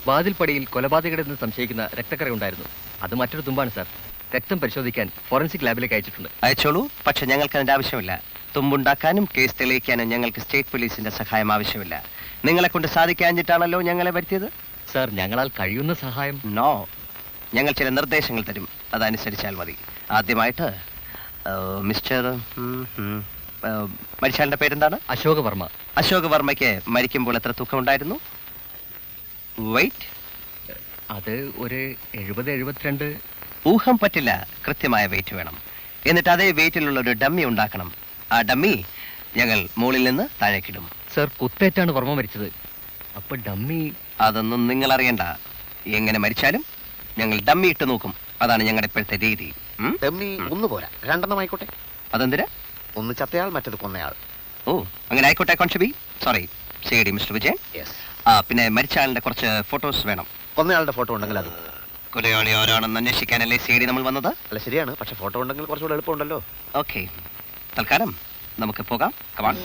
വാതിൽപ്പടിയിൽ കൊലപാതകരെന്ന് സംശയിക്കുന്ന രക്തക്കറ ഉണ്ടായിരുന്നു. അത് മറ്റൊരു തുമ്പാണ് സാർ. രക്തം പരിശോധിക്കാൻ ഫോറൻസിക് ലാബിലേക്ക് അയച്ചിട്ടുണ്ട്. അയച്ചോളൂ. പക്ഷെ ഞങ്ങൾക്ക് അതിന്റെ ആവശ്യമില്ല. തുമ്പുണ്ടാക്കാനും കേസ് തെളിയിക്കാനും ഞങ്ങൾക്ക് സ്റ്റേറ്റ് പോലീസിന്റെ സഹായം ആവശ്യമില്ല. നിങ്ങളെ കൊണ്ട് സാധിക്കാഞ്ഞിട്ടാണല്ലോ ഞങ്ങളെ വരുത്തിയത്. സാർ, ഞങ്ങളാൽ കഴിയുന്ന സഹായം. നോ, ഞങ്ങൾ ചില നിർദ്ദേശങ്ങൾ തരും, അതനുസരിച്ചാൽ മതി. ആദ്യമായിട്ട് മിസ്റ്റർ മരിച്ചാലിന്റെ പേരെന്താണ്? അശോക് വർമ്മ. അശോക് വർമ്മയ്ക്ക് മരിക്കുമ്പോൾ എത്ര തൂക്കമുണ്ടായിരുന്നു? വെയിറ്റ്? അത് ഒരു 70-72. ഊഹം പറ്റില്ല, കൃത്യമായ വെയിറ്റ് വേണം. എന്നിട്ട് അതേ വെയിറ്റിലുള്ള ഒരു ഡമ്മി ഉണ്ടാക്കണം. ആ ഡമ്മി ഞങ്ങൾ മുകളിൽ നിന്ന് താഴേക്കിടും. സാർ, കുത്തേറ്റാണ് വർമ്മ മരിച്ചത്. അപ്പൊ ഡമ്മി? അതൊന്നും നിങ്ങൾ അറിയണ്ട. എങ്ങനെ മരിച്ചാലും ഞങ്ങൾ ഡമ്മി ഇട്ട് നോക്കും. അതാണ് ഞങ്ങളുടെ ഇപ്പോഴത്തെ രീതി. ഡമ്മി ഒന്ന് പോരാ, 2 ആയിക്കോട്ടെ. അതെന്തിനാ? ഒന്ന് ചത്തയാൾ, മറ്റത് കൊന്നയാൾ. ഓ, അങ്ങനെ ആയിക്കോട്ടെ കോൺസ്റ്റബിൾ. സോറി, ശരി മിസ്റ്റർ വിജയൻ. പിന്നെ മരിച്ച ആളിന്റെ കുറച്ച് ഫോട്ടോസ് വേണം. കൊന്നയാളുടെ ഫോട്ടോ ഉണ്ടെങ്കിൽ അത്. കൊലയാളി ആരാണെന്ന് അന്വേഷിക്കാനല്ലേ സി ഡി നമ്മൾ വന്നത്? അല്ല, ശരിയാണ്. പക്ഷെ ഫോട്ടോ ഉണ്ടെങ്കിൽ കുറച്ചുകൂടെ എളുപ്പമുണ്ടല്ലോ. ഓക്കെ, തൽക്കാലം നമുക്ക് പോകാം. കമാൺ.